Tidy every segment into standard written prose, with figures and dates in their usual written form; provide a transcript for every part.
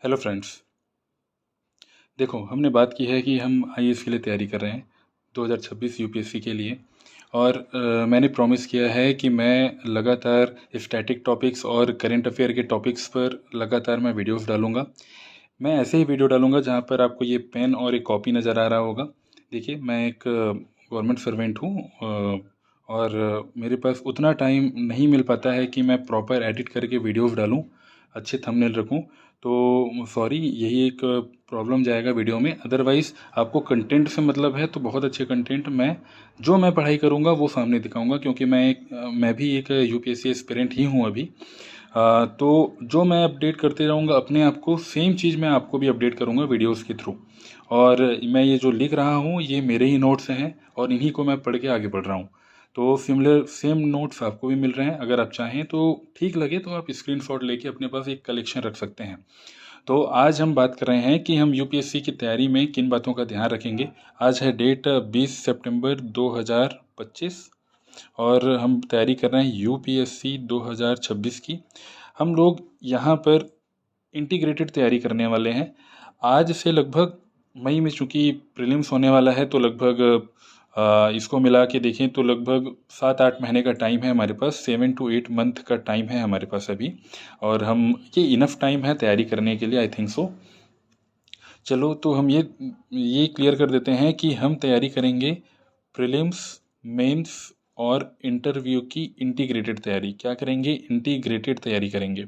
Hello friends. देखो, हमने बात की है कि हम आईएएस के लिए तैयारी कर रहे हैं 2026 यूपीएससी के लिए। और मैंने प्रॉमिस किया है कि मैं लगातार स्टैटिक टॉपिक्स और करंट अफेयर के टॉपिक्स पर लगातार मैं वीडियोस डालूंगा। मैं ऐसे ही वीडियो डालूंगा जहां पर आपको ये पेन और एक कॉपी नज़र आ रहा होगा। देखिए, मैं एक गवर्नमेंट सर्वेंट हूँ, और मेरे पास उतना टाइम नहीं मिल पाता है कि मैं प्रॉपर एडिट करके वीडियोस डालूं, अच्छे थंबनेल रखूं। तो सॉरी, यही एक प्रॉब्लम जाएगा वीडियो में। अदरवाइज़ आपको कंटेंट से मतलब है तो बहुत अच्छे कंटेंट मैं पढ़ाई करूंगा वो सामने दिखाऊंगा, क्योंकि मैं भी एक यूपीएससी एस्पिरेंट ही हूं अभी। तो जो मैं अपडेट करते रहूँगा अपने आप को, सेम चीज़ मैं आपको भी अपडेट करूँगा वीडियोस के थ्रू। और मैं ये जो लिख रहा हूँ ये मेरे ही नोट्स हैं और इन्हीं को मैं पढ़ के आगे बढ़ रहा हूँ। तो सिमिलर सेम नोट्स आपको भी मिल रहे हैं। अगर आप चाहें तो, ठीक लगे तो आप स्क्रीनशॉट लेके अपने पास एक कलेक्शन रख सकते हैं। तो आज हम बात कर रहे हैं कि हम यूपीएससी की तैयारी में किन बातों का ध्यान रखेंगे। आज है डेट 20 सितंबर 2025 और हम तैयारी कर रहे हैं यूपीएससी 2026 की। हम लोग यहाँ पर इंटीग्रेटेड तैयारी करने वाले हैं। आज से लगभग मई में, चूँकि प्रीलिम्स होने वाला है, तो लगभग इसको मिला के देखें तो लगभग 7-8 महीने का टाइम है हमारे पास, 7 to 8 मंथ का टाइम है हमारे पास अभी। और हम ये इनफ टाइम है तैयारी करने के लिए, आई थिंक सो। चलो, तो हम ये क्लियर कर देते हैं कि हम तैयारी करेंगे प्रीलिम्स, मेंस और इंटरव्यू की इंटीग्रेटेड तैयारी। क्या करेंगे? इंटीग्रेटेड तैयारी करेंगे,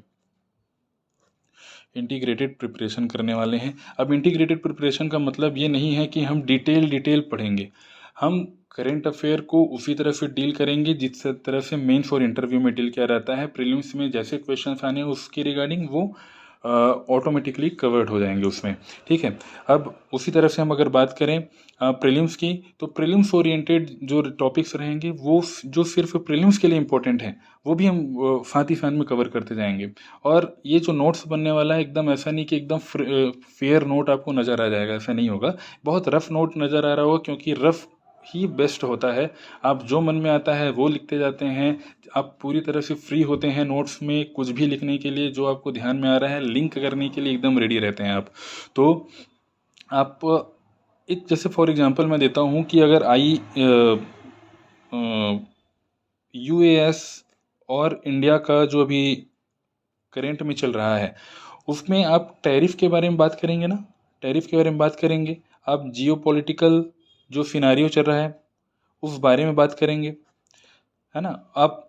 इंटीग्रेटेड प्रिपरेशन करने वाले हैं। अब इंटीग्रेटेड प्रिपरेशन का मतलब ये नहीं है कि हम डिटेल पढ़ेंगे। हम करेंट अफेयर को उसी तरह से डील करेंगे जिस तरह से मेंस और इंटरव्यू में डील किया रहता है। प्रीलिम्स में जैसे क्वेश्चंस आने हैं उसके रिगार्डिंग वो ऑटोमेटिकली कवर्ड हो जाएंगे उसमें। ठीक है। अब उसी तरह से हम अगर बात करें प्रीलिम्स की, तो प्रीलिम्स ओरिएंटेड जो टॉपिक्स रहेंगे वो जो सिर्फ प्रीलिम्स के लिए इम्पोर्टेंट हैं वो भी हम साथ ही साथ में कवर करते जाएंगे। और ये जो नोट्स बनने वाला है, एकदम ऐसा नहीं कि एकदम फेयर नोट आपको नज़र आ जाएगा, ऐसा नहीं होगा। बहुत रफ नोट नज़र आ रहा होगा, क्योंकि रफ ही बेस्ट होता है। आप जो मन में आता है वो लिखते जाते हैं। आप पूरी तरह से फ्री होते हैं नोट्स में कुछ भी लिखने के लिए, जो आपको ध्यान में आ रहा है लिंक करने के लिए एकदम रेडी रहते हैं आप। तो आप एक, जैसे फॉर एग्जांपल मैं देता हूँ कि अगर यूएस और इंडिया का जो अभी करेंट में चल रहा है, उसमें आप टैरिफ के बारे में बात करेंगे ना, टैरिफ के बारे में बात करेंगे। आप जियो पॉलिटिकल जो सिनारियो चल रहा है उस बारे में बात करेंगे, है ना। आप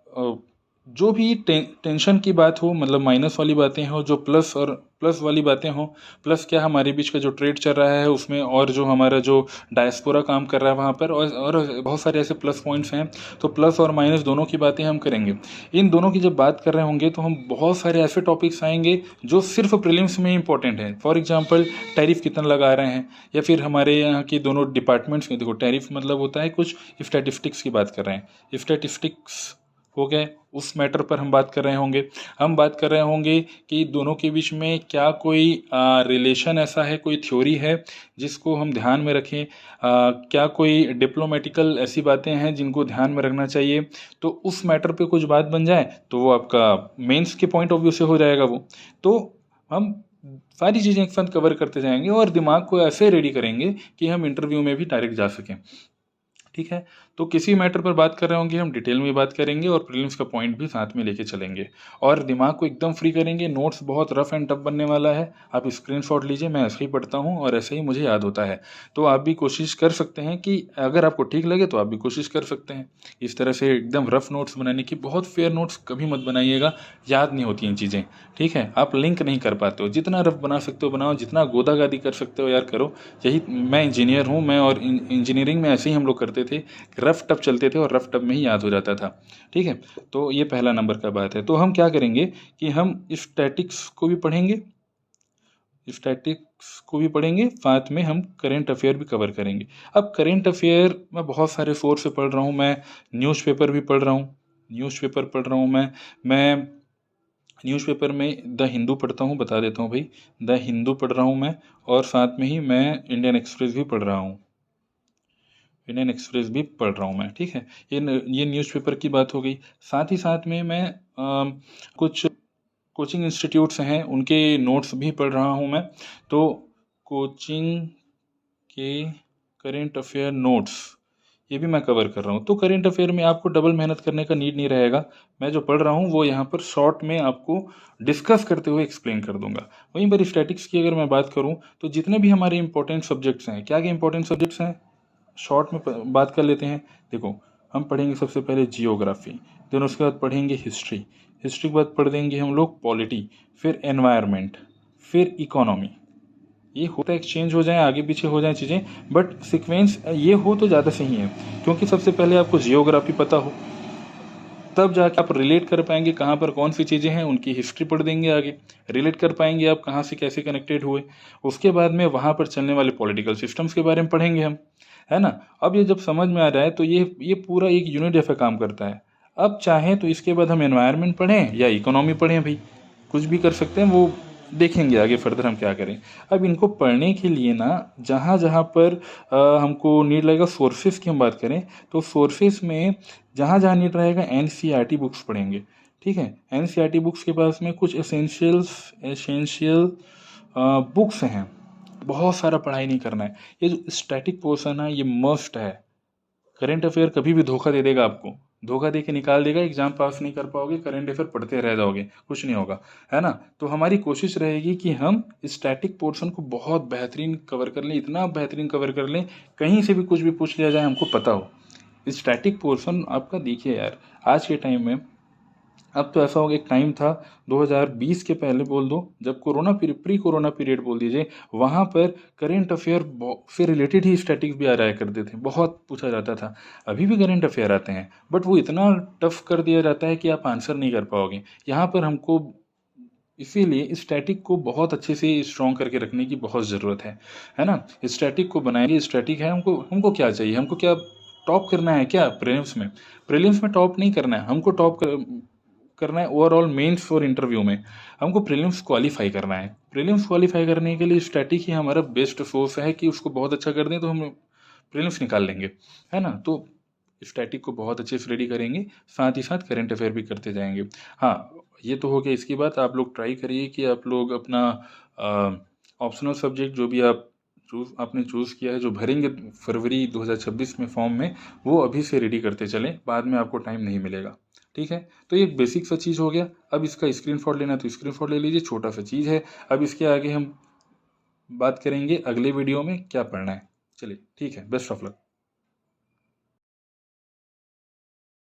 जो भी टेंशन की बात हो, मतलब माइनस वाली बातें हो, जो प्लस और प्लस वाली बातें हो। प्लस क्या, हमारे बीच का जो ट्रेड चल रहा है उसमें, और जो हमारा जो डायस्पोरा काम कर रहा है वहाँ पर, और बहुत सारे ऐसे प्लस पॉइंट्स हैं। तो प्लस और माइनस दोनों की बातें हम करेंगे। इन दोनों की जब बात कर रहे होंगे तो हम बहुत सारे ऐसे टॉपिक्स आएंगे जो सिर्फ प्रीलिम्स में इंपॉर्टेंट हैं। फॉर एग्जाम्पल, टैरिफ कितना लगा रहे हैं, या फिर हमारे यहाँ की दोनों डिपार्टमेंट्स में, देखो टैरिफ मतलब होता है कुछ स्टैटिस्टिक्स की बात कर रहे हैं, स्टैटिस्टिक्स हो गए, उस मैटर पर हम बात कर रहे होंगे। हम बात कर रहे होंगे कि दोनों के बीच में क्या कोई रिलेशन ऐसा है, कोई थ्योरी है जिसको हम ध्यान में रखें। क्या कोई डिप्लोमेटिकल ऐसी बातें हैं जिनको ध्यान में रखना चाहिए। तो उस मैटर पे कुछ बात बन जाए तो वो आपका मेंस के पॉइंट ऑफ व्यू से हो जाएगा वो। तो हम सारी चीज़ें एक साथ कवर करते जाएंगे और दिमाग को ऐसे रेडी करेंगे कि हम इंटरव्यू में भी डायरेक्ट जा सकें। ठीक है। तो किसी मैटर पर बात कर रहे होंगे हम डिटेल में बात करेंगे और प्रीलिम्स का पॉइंट भी साथ में लेके चलेंगे। और दिमाग को एकदम फ्री करेंगे। नोट्स बहुत रफ एंड टफ बनने वाला है। आप स्क्रीनशॉट लीजिए, मैं ऐसे ही पढ़ता हूँ और ऐसे ही मुझे याद होता है। तो आप भी कोशिश कर सकते हैं कि अगर आपको ठीक लगे तो आप भी कोशिश कर सकते हैं इस तरह से एकदम रफ नोट्स बनाने की। बहुत फेयर नोट्स कभी मत बनाइएगा, याद नहीं होती हैं चीज़ें। ठीक है। आप लिंक नहीं कर पाते हो, जितना रफ बना सकते हो बनाओ, जितना गोदागादी कर सकते हो यार करो। यही, मैं इंजीनियर हूँ, मैं और इंजीनियरिंग में ऐसे ही हम लोग करते थे, रफ टफ चलते थे और रफ टफ में ही याद हो जाता था। ठीक है। तो ये पहला नंबर का बात है। तो हम क्या करेंगे कि हम स्टैटिक्स को भी पढ़ेंगे, स्टैटिक्स को भी पढ़ेंगे, साथ में हम करेंट अफेयर भी कवर करेंगे। अब करेंट अफेयर मैं बहुत सारे सोर्स से पढ़ रहा हूँ। मैं न्यूज़पेपर भी पढ़ रहा हूँ, न्यूज़पेपर पढ़ रहा हूँ मैं न्यूज़पेपर में द हिंदू पढ़ता हूँ, बता देता हूँ भाई। द हिंदू पढ़ रहा हूँ मैं, और साथ में ही मैं इंडियन एक्सप्रेस भी पढ़ रहा हूँ, इंडियन एक्सप्रेस भी पढ़ रहा हूँ मैं। ठीक है। ये न्यूज़पेपर की बात हो गई। साथ ही साथ में मैं कुछ कोचिंग इंस्टीट्यूट्स हैं उनके नोट्स भी पढ़ रहा हूँ मैं। तो कोचिंग के करेंट अफेयर नोट्स ये भी मैं कवर कर रहा हूँ। तो करेंट अफेयर में आपको डबल मेहनत करने का नीड नहीं रहेगा। मैं जो पढ़ रहा हूँ वो यहाँ पर शॉर्ट में आपको डिस्कस करते हुए एक्सप्लेन कर दूंगा। वहीं पर स्टैटिक्स की अगर मैं बात करूँ तो जितने भी हमारे इंपॉर्टेंट सब्जेक्ट्स हैं, क्या क्या इंपॉर्टेंट सब्जेक्ट्स हैं शॉर्ट में बात कर लेते हैं। देखो, हम पढ़ेंगे सबसे पहले जियोग्राफी, देन उसके बाद पढ़ेंगे हिस्ट्री, हिस्ट्री के बाद पढ़ देंगे हम लोग पॉलिटी, फिर एनवायरनमेंट, फिर इकोनॉमी। ये होता है एक्सचेंज हो जाए, आगे पीछे हो जाए चीज़ें, बट सीक्वेंस ये हो तो ज़्यादा सही है, क्योंकि सबसे पहले आपको जियोग्राफी पता हो, तब जाके आप रिलेट कर पाएंगे कहाँ पर कौन सी चीज़ें हैं, उनकी हिस्ट्री पढ़ देंगे, आगे रिलेट कर पाएंगे आप कहाँ से कैसे कनेक्टेड हुए। उसके बाद में वहाँ पर चलने वाले पॉलिटिकल सिस्टम्स के बारे में पढ़ेंगे हम, है ना। अब ये जब समझ में आ रहा है तो ये पूरा एक यूनिट जैसा काम करता है। अब चाहें तो इसके बाद हम एनवायरनमेंट पढ़ें या इकोनॉमी पढ़ें, भाई कुछ भी कर सकते हैं, वो देखेंगे आगे फर्दर हम क्या करें। अब इनको पढ़ने के लिए ना जहाँ जहाँ पर हमको नीड लगेगा, सोर्सेज की हम बात करें तो सोर्सेज में जहाँ जहाँ नीड रहेगा एनसीईआरटी बुक्स पढ़ेंगे, ठीक है। एनसीईआरटी बुक्स के पास में कुछ एसेंशियल बुक्स हैं, बहुत सारा पढ़ाई नहीं करना है। ये जो स्टैटिक पोर्शन है ये मस्ट है। करेंट अफेयर कभी भी धोखा दे देगा आपको, धोखा दे के निकाल देगा, एग्जाम पास नहीं कर पाओगे, करेंट अफेयर पढ़ते रह जाओगे, कुछ नहीं होगा, है ना। तो हमारी कोशिश रहेगी कि हम स्टैटिक पोर्शन को बहुत बेहतरीन कवर कर लें, इतना बेहतरीन कवर कर लें कहीं से भी कुछ भी पूछ लिया जाए हमको पता हो। स्टैटिक पोर्शन आपका देखिए यार, आज के टाइम में, अब तो ऐसा हो गया, एक टाइम था 2020 के पहले बोल दो, जब प्री कोरोना पीरियड बोल दीजिए, वहाँ पर करेंट अफेयर से रिलेटेड ही स्टैटिक्स भी आ जाया करते थे, बहुत पूछा जाता था। अभी भी करेंट अफेयर आते हैं, बट वो इतना टफ कर दिया जाता है कि आप आंसर नहीं कर पाओगे। यहाँ पर हमको इसीलिए स्टैटिक को बहुत अच्छे से स्ट्रॉन्ग करके रखने की बहुत ज़रूरत है ना। स्टैटिक को बनाएंगे, स्टैटिक है, हमको हमको क्या चाहिए, हमको क्या टॉप करना है क्या प्रीलिम्स में टॉप नहीं करना है, हमको करना है ओवरऑल मेंस और इंटरव्यू में, हमको प्रीलिम्स क्वालिफाई करना है। प्रीलिम्स क्वालिफाई करने के लिए स्टैटिक ही हमारा बेस्ट सोर्स है कि उसको बहुत अच्छा कर दें तो हम प्रीलिम्स निकाल लेंगे, है ना। तो स्टैटिक को बहुत अच्छे से रेडी करेंगे, साथ ही साथ करंट अफेयर भी करते जाएंगे। हाँ, ये तो हो गया। इसकी बात आप लोग ट्राई करिए कि आप लोग अपना ऑप्शनल सब्जेक्ट जो भी आपने चूज़ किया है, जो भरेंगे फरवरी 2026 में फॉर्म में, वो अभी से रेडी करते चलें, बाद में आपको टाइम नहीं मिलेगा, ठीक है। तो ये बेसिक सा चीज़ हो गया। अब इसका स्क्रीनशॉट लेना तो स्क्रीनशॉट ले लीजिए, छोटा सा चीज़ है। अब इसके आगे हम बात करेंगे अगले वीडियो में क्या पढ़ना है। चलिए ठीक है, बेस्ट ऑफ लक।